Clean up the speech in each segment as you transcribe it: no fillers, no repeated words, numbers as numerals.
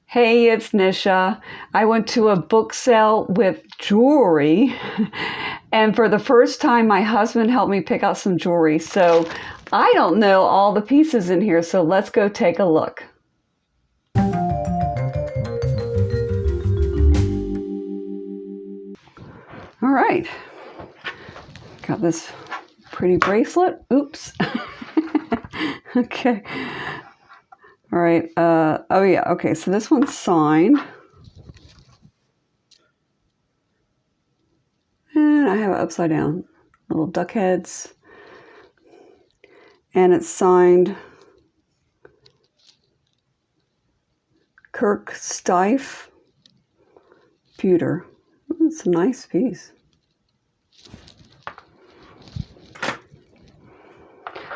Hey, it's Nisha. I went to a book sale with jewelry, and for the first time, my husband helped me pick out some jewelry. So I don't know all the pieces in here, so let's go take a look. All right, got this pretty bracelet. Oops. Okay. All right. Oh yeah. Okay. So this one's signed. And I have it upside down. Little duck heads. And it's signed Kirk Steiff, Pewter. It's a nice piece.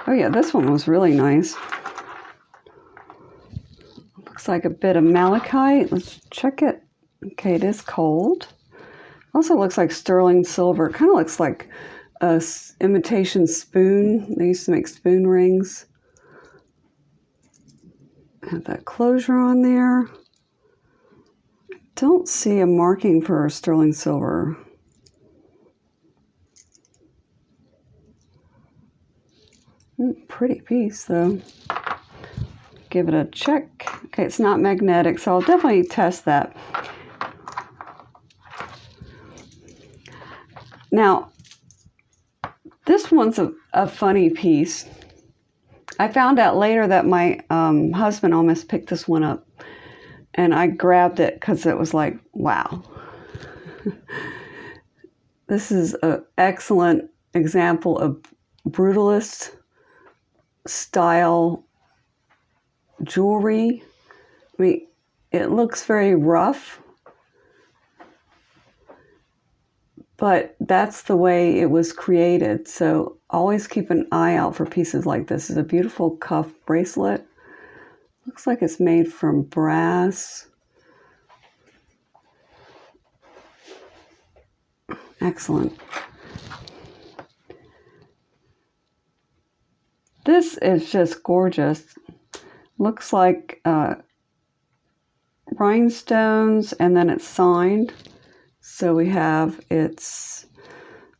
Oh yeah, this one was really nice. Looks like a bit of malachite. Let's check it. Okay, it is cold. Also looks like sterling silver. It kind of looks like a imitation spoon. They used to make spoon rings. Have that closure on there. Don't see a marking for sterling silver. Pretty piece though. Give it a check. Okay, it's not magnetic, so I'll definitely test that. Now, this one's a funny piece. I found out later that my husband almost picked this one up, and I grabbed it because it was like, wow. This is an excellent example of brutalist style jewelry. I mean, it looks very rough, but that's the way it was created. So always keep an eye out for pieces like this. It's a beautiful cuff bracelet. Looks like it's made from brass. Excellent. This is just gorgeous. Looks like rhinestones, and then it's signed. So we have, it's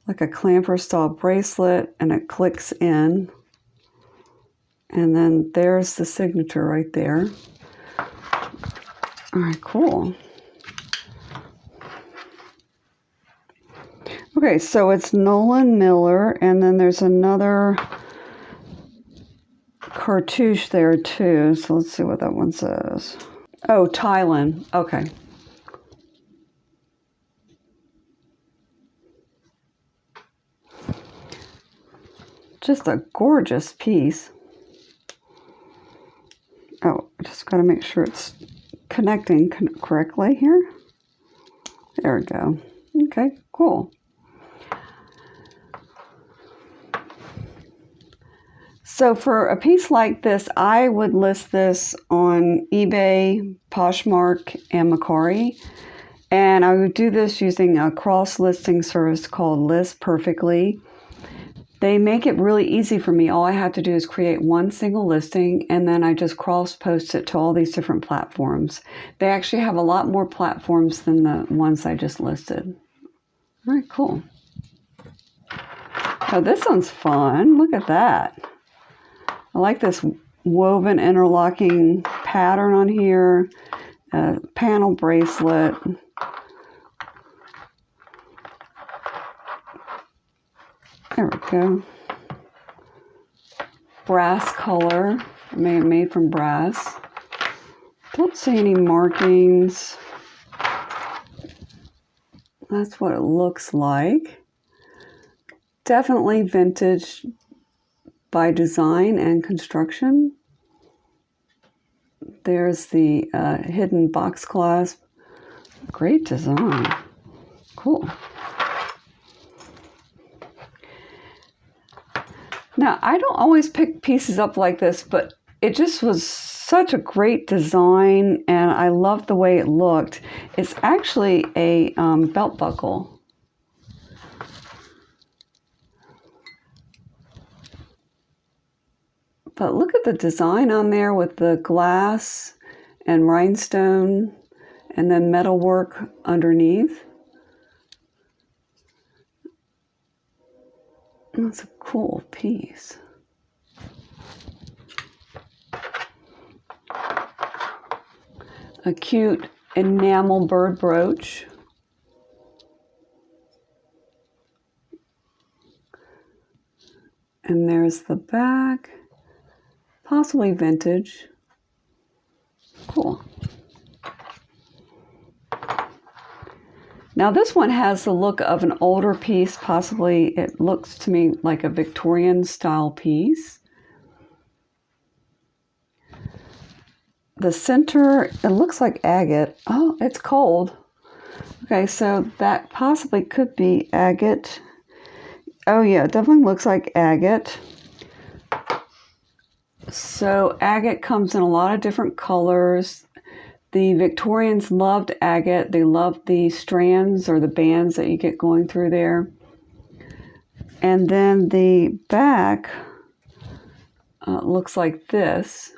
like a clamper style bracelet, and it clicks in. And then there's the signature right there. All right, cool. Okay, so it's Nolan Miller, and then there's another cartouche there too. So let's see what that one says. Oh, Thailand. Okay. Just a gorgeous piece. Oh, I just got to make sure it's connecting correctly here. There we go. Okay, cool. So for a piece like this, I would list this on eBay, Poshmark, and Mercari. And I would do this using a cross-listing service called List Perfectly. They make it really easy for me. All I have to do is create one single listing, and then I just cross-post it to all these different platforms. They actually have a lot more platforms than the ones I just listed. All right, cool. Oh, this one's fun. Look at that. I like this woven interlocking pattern on here, panel bracelet. There we go. Brass color, made from brass. Don't see any markings. That's what it looks like. Definitely vintage by design and construction. There's the hidden box clasp. Great design. Cool. Now, I don't always pick pieces up like this, but it just was such a great design, and I loved the way it looked. It's actually a belt buckle. But look at the design on there with the glass and rhinestone, and then metalwork underneath. That's a cool piece. A cute enamel bird brooch. And there's the back, possibly vintage. Cool. Now this one has the look of an older piece, possibly it looks to me like a Victorian style piece. The center, it looks like agate. Oh, it's cold. Okay, so that possibly could be agate. Oh yeah, it definitely looks like agate. So agate comes in a lot of different colors. The Victorians loved agate. They loved the strands or the bands that you get going through there. And then the back looks like this.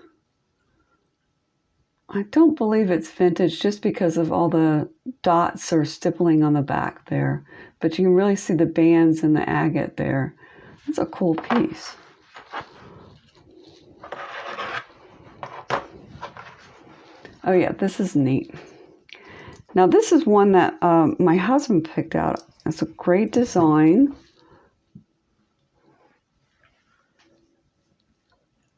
I don't believe it's vintage just because of all the dots or stippling on the back there. But you can really see the bands and the agate there. That's a cool piece. Oh yeah, this is neat. Now this is one that my husband picked out. It's a great design.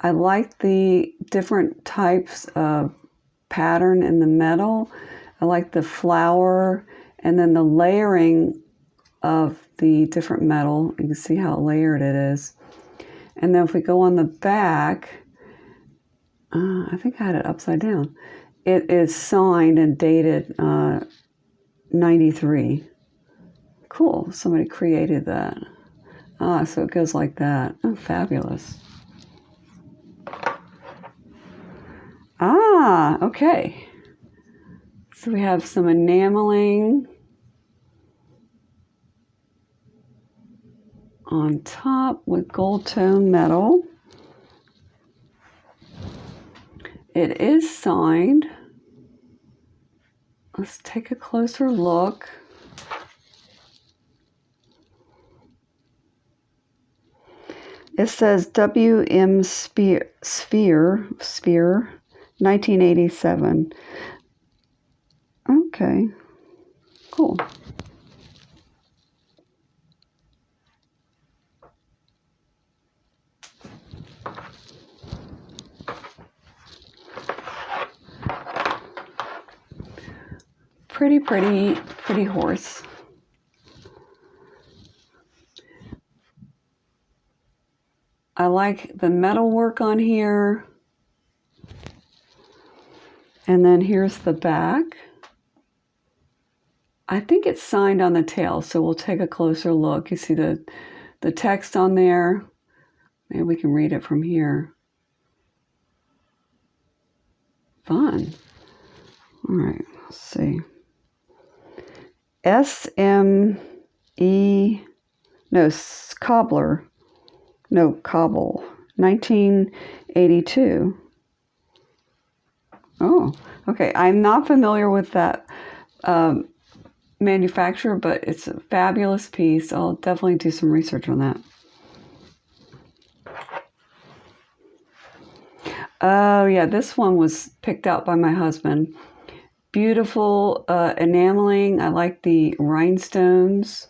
I like the different types of pattern in the metal. I like the flower and then the layering of the different metal. You can see how layered it is. And then if we go on the back, I think I had it upside down. It is signed and dated 93. Cool, somebody created that. So it goes like that. Oh, fabulous. Okay. So we have some enameling on top with gold tone metal. It is signed. Let's take a closer look. It says W.M. Sphere, 1987. Okay, cool. Pretty horse. I like the metal work on here. And then here's the back. I think it's signed on the tail, so we'll take a closer look. You see the text on there. Maybe we can read it from here. Fun. All right, let's see. SM Coble, 1982. Oh, okay. I'm not familiar with that manufacturer, but it's a fabulous piece. I'll definitely do some research on that. Oh, yeah, this one was picked out by my husband. Beautiful enameling. I like the rhinestones.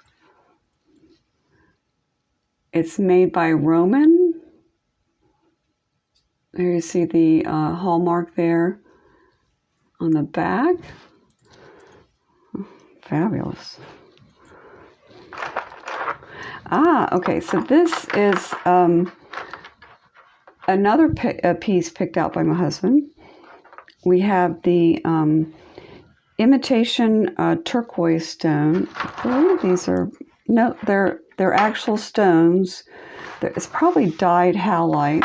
It's made by Roman. There you see the hallmark there on the back. Fabulous. Okay, so this is another piece picked out by my husband. We have the imitation turquoise stone. I believe these are, no, they're actual stones. It's probably dyed howlite.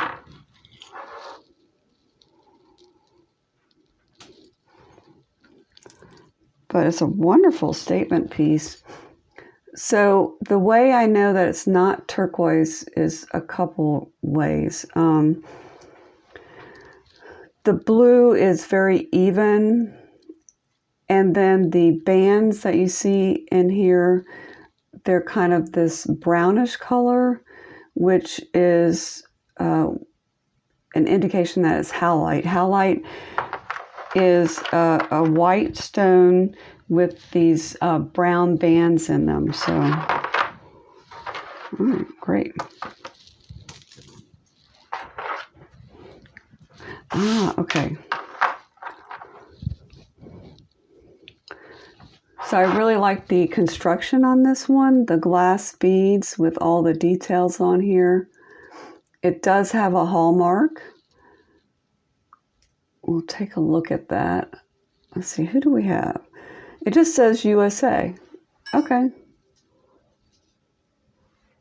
But it's a wonderful statement piece. So the way I know that it's not turquoise is a couple ways. The blue is very even, and then the bands that you see in here, they're kind of this brownish color, which is an indication that it's howlite. Howlite is a white stone with these brown bands in them. So, great. Okay. So I really like the construction on this one, the glass beads with all the details on here. It does have a hallmark. We'll take a look at that. Let's see, who do we have? It just says USA. Okay.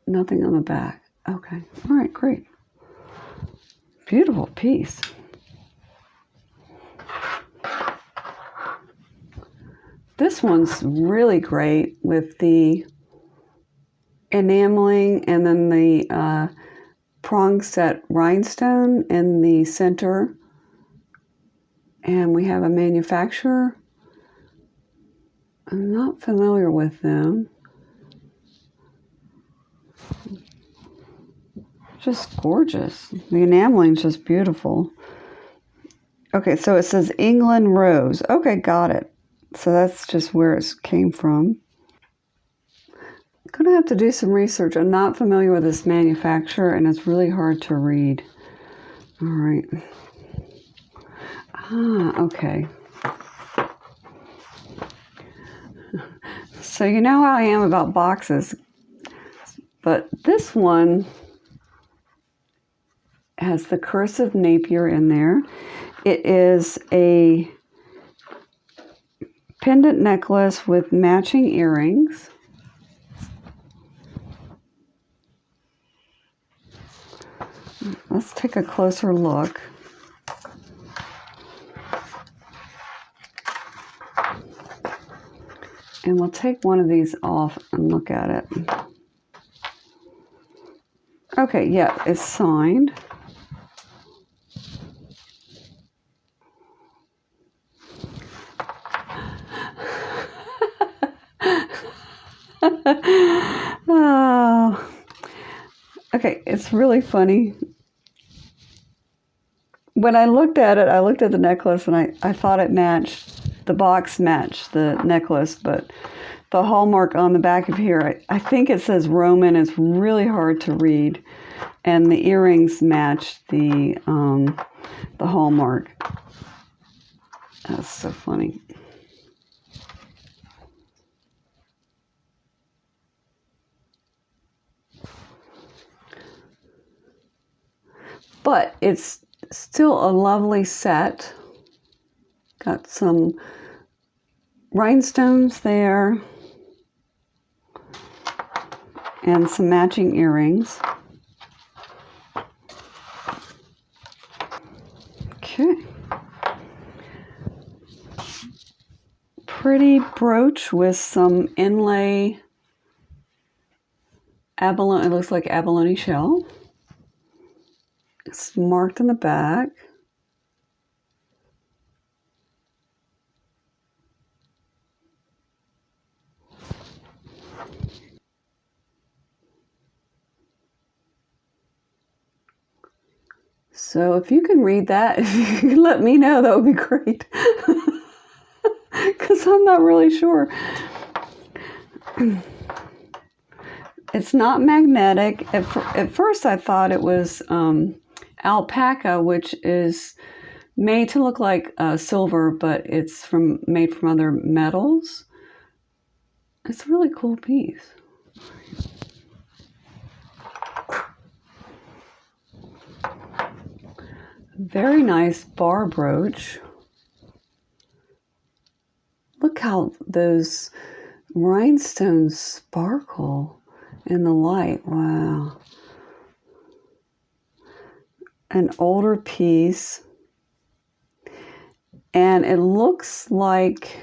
Nothing on the back. Okay. All right, great. Beautiful piece. This one's really great with the enameling and then the prong set rhinestone in the center. And we have a manufacturer. I'm not familiar with them. Just gorgeous. The enameling's just beautiful. Okay, so it says England Rose. Okay, got it. So that's just where it came from. I'm going to have to do some research. I'm not familiar with this manufacturer, and it's really hard to read. All right. Okay. So you know how I am about boxes, but this one has the cursive Napier in there. It is a pendant necklace with matching earrings. Let's take a closer look. And we'll take one of these off and look at it. Okay, yeah, it's signed. Oh. Okay, it's really funny. When I looked at it, I looked at the necklace and I thought it matched, the box matched the necklace, but the hallmark on the back of here, I think it says Roman. It's really hard to read. And the earrings match the hallmark. That's so funny. But it's still a lovely set. Got some rhinestones there and some matching earrings. Okay. Pretty brooch with some inlay abalone. It looks like abalone shell. It's marked in the back. So if you can read that, if you can let me know, that would be great. Because I'm not really sure. It's not magnetic. At first I thought it was alpaca, which is made to look like silver, but it's made from other metals. It's a really cool piece. Very nice bar brooch. Look how those rhinestones sparkle in the light. Wow. An older piece. And it looks like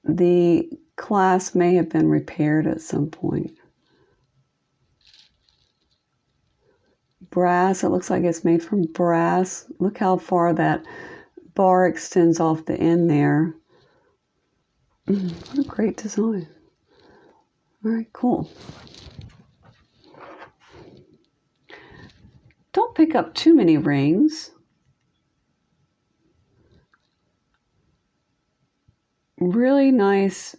the clasp may have been repaired at some point. brass. It looks like it's made from brass. Look how far that bar extends off the end there. What a great design. All right, cool. Don't pick up too many rings. Really nice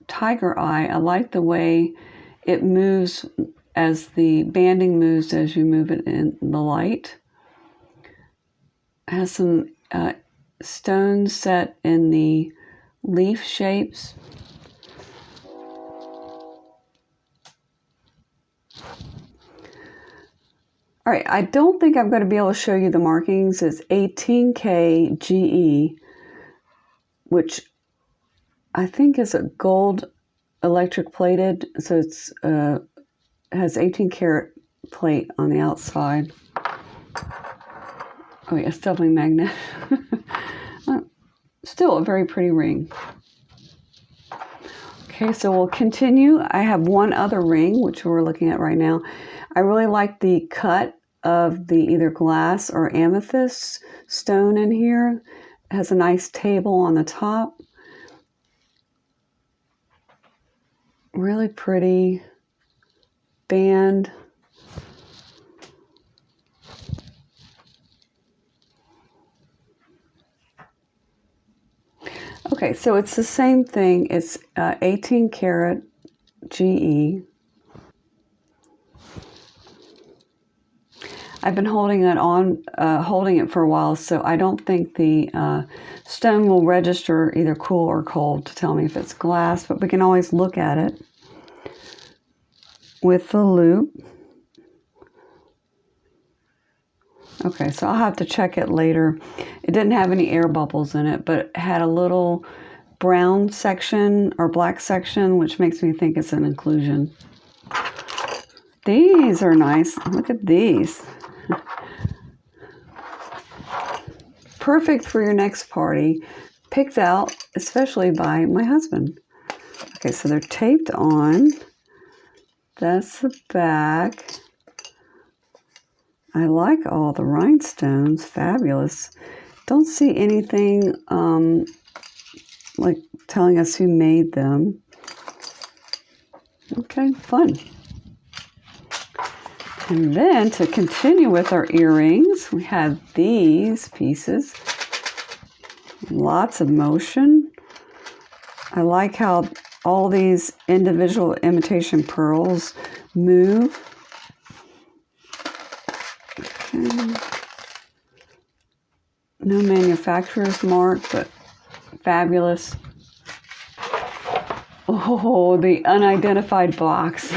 tiger eye. I like the way it moves as the banding moves as you move it in the light. It has some stones set in the leaf shapes. All right, I don't think I'm going to be able to show you the markings. It's 18K GE, which I think is a gold electric plated, so it's has 18 karat plate on the outside. Oh yeah, it's definitely magnetic. Still a very pretty ring. Okay, so we'll continue. I have one other ring, which we're looking at right now. I really like the cut of the either glass or amethyst stone in here. It has a nice table on the top. Really pretty band. Okay, so it's the same thing. It's 18 karat GE. I've been holding it for a while, so I don't think the stone will register either cool or cold to tell me if it's glass, but we can always look at it with the loop. Okay, so I'll have to check it later. It didn't have any air bubbles in it, but it had a little brown section or black section, which makes me think it's an inclusion. These are nice. Look at these. Perfect for your next party. Picked out especially by my husband. Okay, so they're taped on. That's the back. I like all the rhinestones. Fabulous. Don't see anything like telling us who made them. Okay, fun. And then to continue with our earrings, we have these pieces. Lots of motion. I like how all these individual imitation pearls move. Okay. No manufacturer's mark, but fabulous. Oh, the unidentified box.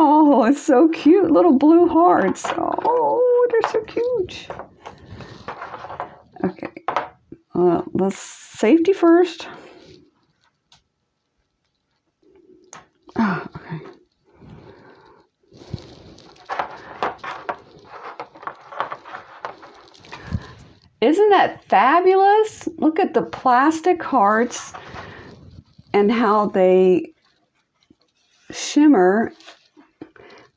Oh, it's so cute. Little blue hearts. Oh, they're so cute. Okay. Let's safety first. Oh, okay. Isn't that fabulous? Look at the plastic hearts and how they shimmer.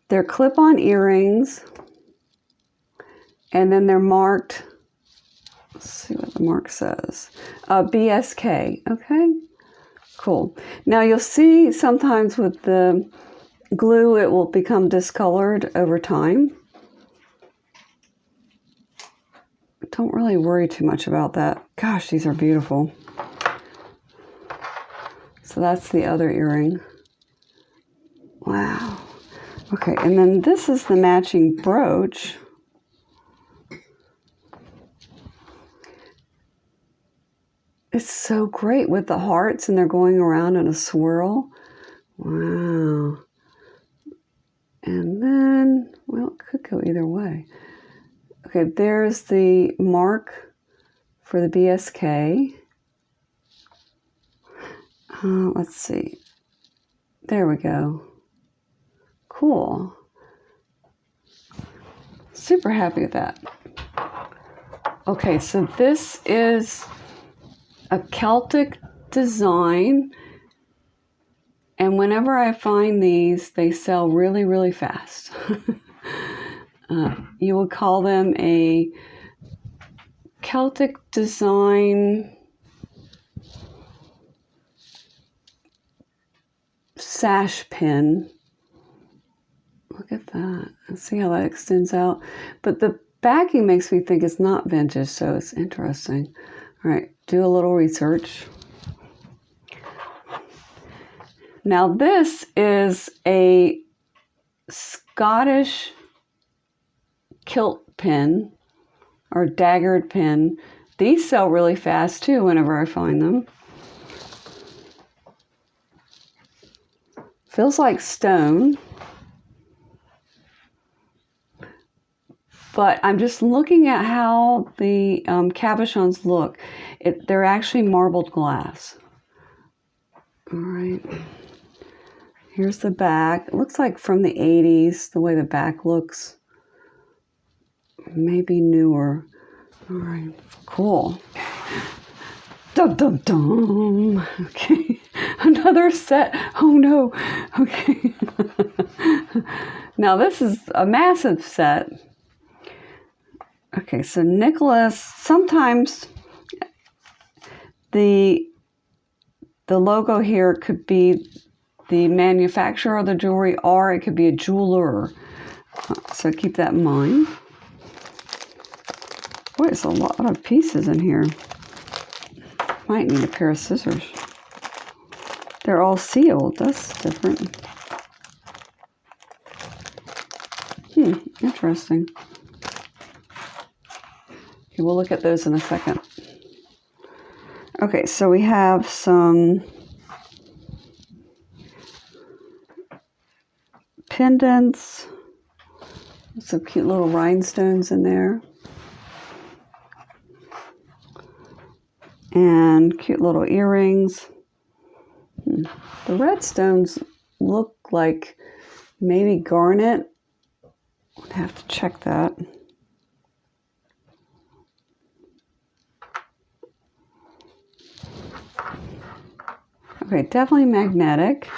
They're clip-on earrings, and then they're marked. Let's see what the mark says. BSK. Okay, cool. Now you'll see sometimes with the glue it will become discolored over time. Don't really worry too much about that. Gosh, these are beautiful. So that's the other earring. Wow. Okay, and then this is the matching brooch. It's so great with the hearts, and they're going around in a swirl. Wow. And then, well, it could go either way. Okay, there's the mark for the BSK. Let's see. There we go. Cool. Super happy with that. Okay, so this is a Celtic design. And whenever I find these, they sell really, really fast. You would call them a Celtic design sash pin. Look at that. See how that extends out? But the backing makes me think it's not vintage, so it's interesting. All right, do a little research. Now this is a Scottish kilt pin or daggered pin. These sell really fast too whenever I find them. Feels like stone. But I'm just looking at how the cabochons look. They're actually marbled glass. All right. Here's the back. It looks like from the 80s, the way the back looks. Maybe newer. All right. Cool. Dum, dum, dum. Okay. Another set. Oh, no. Okay. Now, this is a massive set. Okay, so Nicholas, sometimes the logo here could be the manufacturer of the jewelry, or it could be a jeweler. So keep that in mind. Boy, there's a lot of pieces in here. Might need a pair of scissors. They're all sealed. That's different. Interesting. Okay, we'll look at those in a second. Okay, so we have some pendants, some cute little rhinestones in there, and cute little earrings. The red stones look like maybe garnet. I'd have to check that. Okay, definitely magnetic.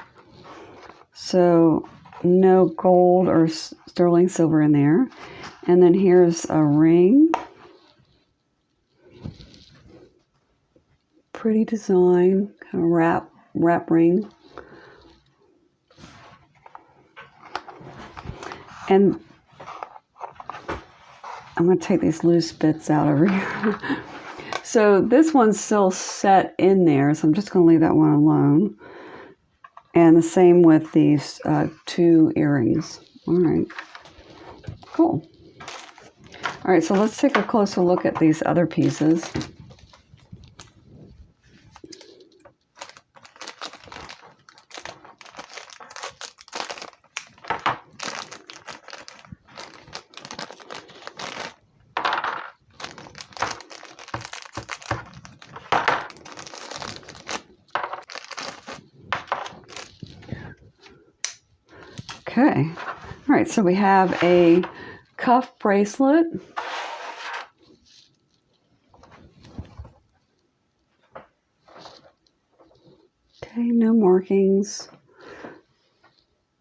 So no gold or sterling silver in there. And then here's a ring. Pretty design, kind of wrap ring. And I'm going to take these loose bits out over here. So this one's still set in there, so I'm just going to leave that one alone. And the same with these two earrings. All right, cool. All right, so let's take a closer look at these other pieces. Okay, all right, so we have a cuff bracelet. Okay, no markings.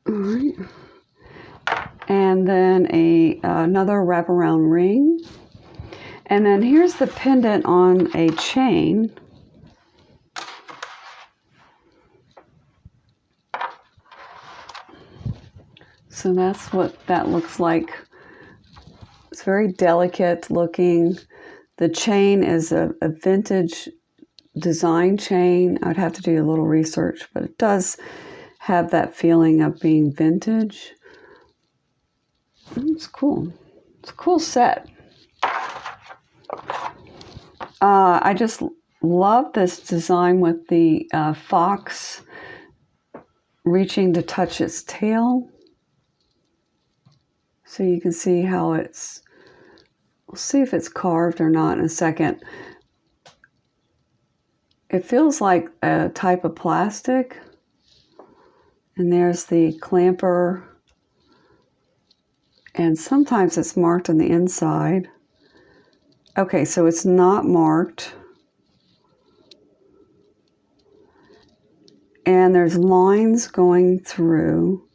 All right. And then another wraparound ring. And then here's the pendant on a chain. So that's what that looks like. It's very delicate looking. The chain is a vintage design chain. I'd have to do a little research, but it does have that feeling of being vintage. It's cool. It's a cool set. I just love this design with the fox reaching to touch its tail. So you can see how it's, we'll see if it's carved or not in a second. It feels like a type of plastic. And there's the clamper. And sometimes it's marked on the inside. Okay, so it's not marked. And there's lines going through.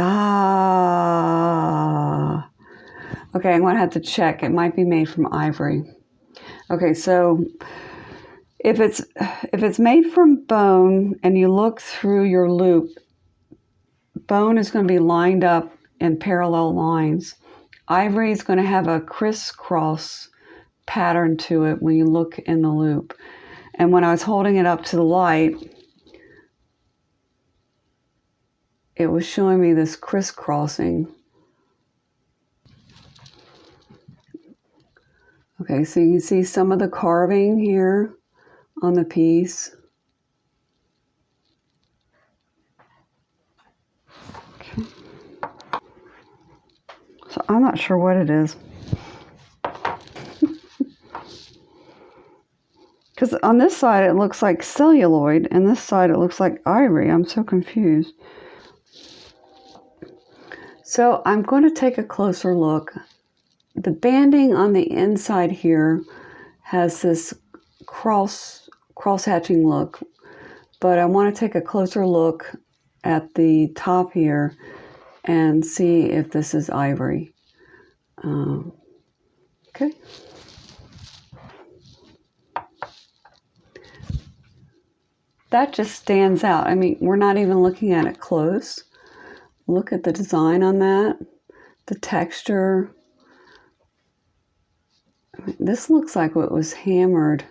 Ah. Okay, I'm going to have to check. It might be made from ivory. Okay, so if it's made from bone and you look through your loop, bone is going to be lined up in parallel lines. Ivory is going to have a crisscross pattern to it when you look in the loop. And when I was holding it up to the light, it was showing me this crisscrossing. Okay, so you can see some of the carving here on the piece. Okay. So I'm not sure what it is. Because on this side it looks like celluloid, and this side it looks like ivory. I'm so confused. So I'm going to take a closer look. The banding on the inside here has this cross-hatching look, but I want to take a closer look at the top here and see if this is ivory. Okay. That just stands out. I mean, we're not even looking at it close. Look at the design on that, the texture. I mean, this looks like what was hammered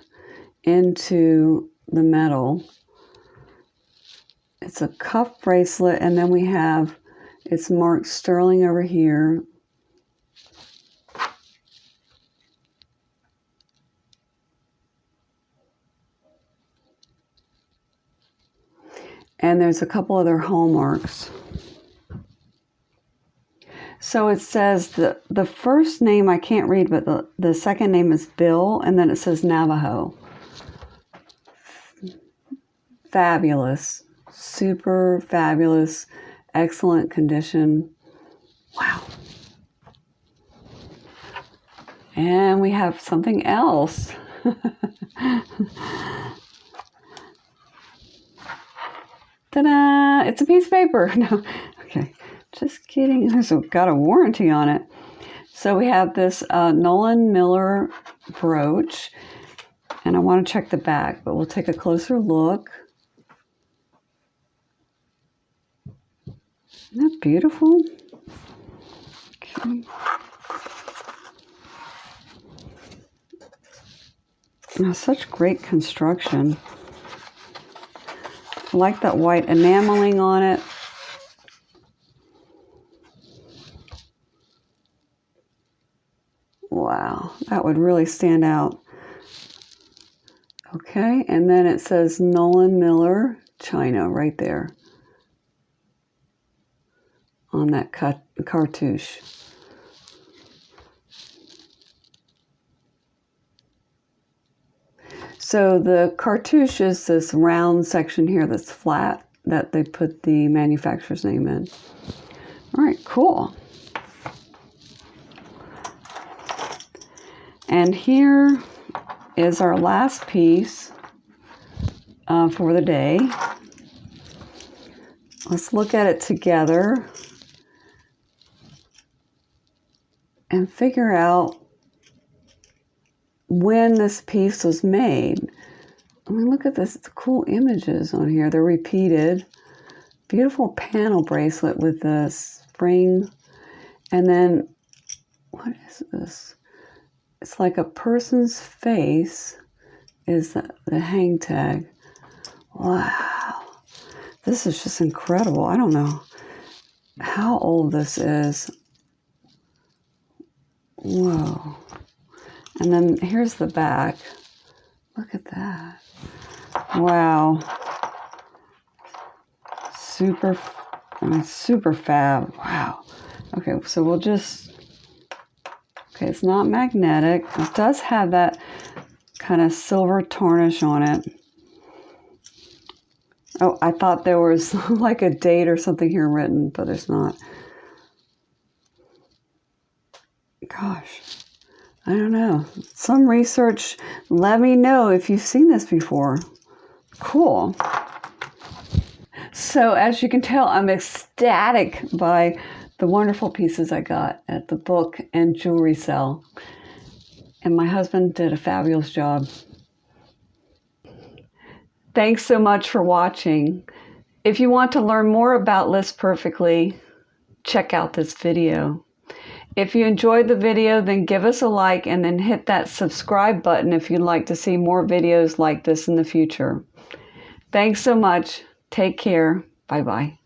into the metal. It's a cuff bracelet, and then we have, it's marked sterling over here. And there's a couple other hallmarks. So it says the first name I can't read, but the second name is Bill, and then it says Navajo. Fabulous. Super fabulous. Excellent condition. Wow. And we have something else. Ta-da! It's a piece of paper. No, okay, just kidding. It's got a warranty on it. So we have this Nolan Miller brooch, and I want to check the back, but we'll take a closer look. Isn't that beautiful? Okay. Now, such great construction. I like that white enameling on it. Wow, that would really stand out. Okay, and then it says Nolan Miller China right there on that cartouche. So the cartouche is this round section here that's flat that they put the manufacturer's name in. All right, cool. And here is our last piece for the day. Let's look at it together and figure out when this piece was made. I mean, look at this, it's cool images on here. They're repeated. Beautiful panel bracelet with the spring. And then, what is this? It's like a person's face is the hang tag. Wow. This is just incredible. I don't know how old this is. Whoa. And then here's the back. Look at that. Wow. Super fab. Wow. Okay, so we'll just, okay, it's not magnetic. It does have that kind of silver tarnish on it. Oh, I thought there was like a date or something here written, but there's not. Gosh. I don't know. Some research, let me know if you've seen this before. Cool. So as you can tell, I'm ecstatic by the wonderful pieces I got at the book and jewelry sale. And my husband did a fabulous job. Thanks so much for watching. If you want to learn more about List Perfectly, check out this video. If you enjoyed the video, then give us a like and then hit that subscribe button if you'd like to see more videos like this in the future. Thanks so much. Take care. Bye-bye.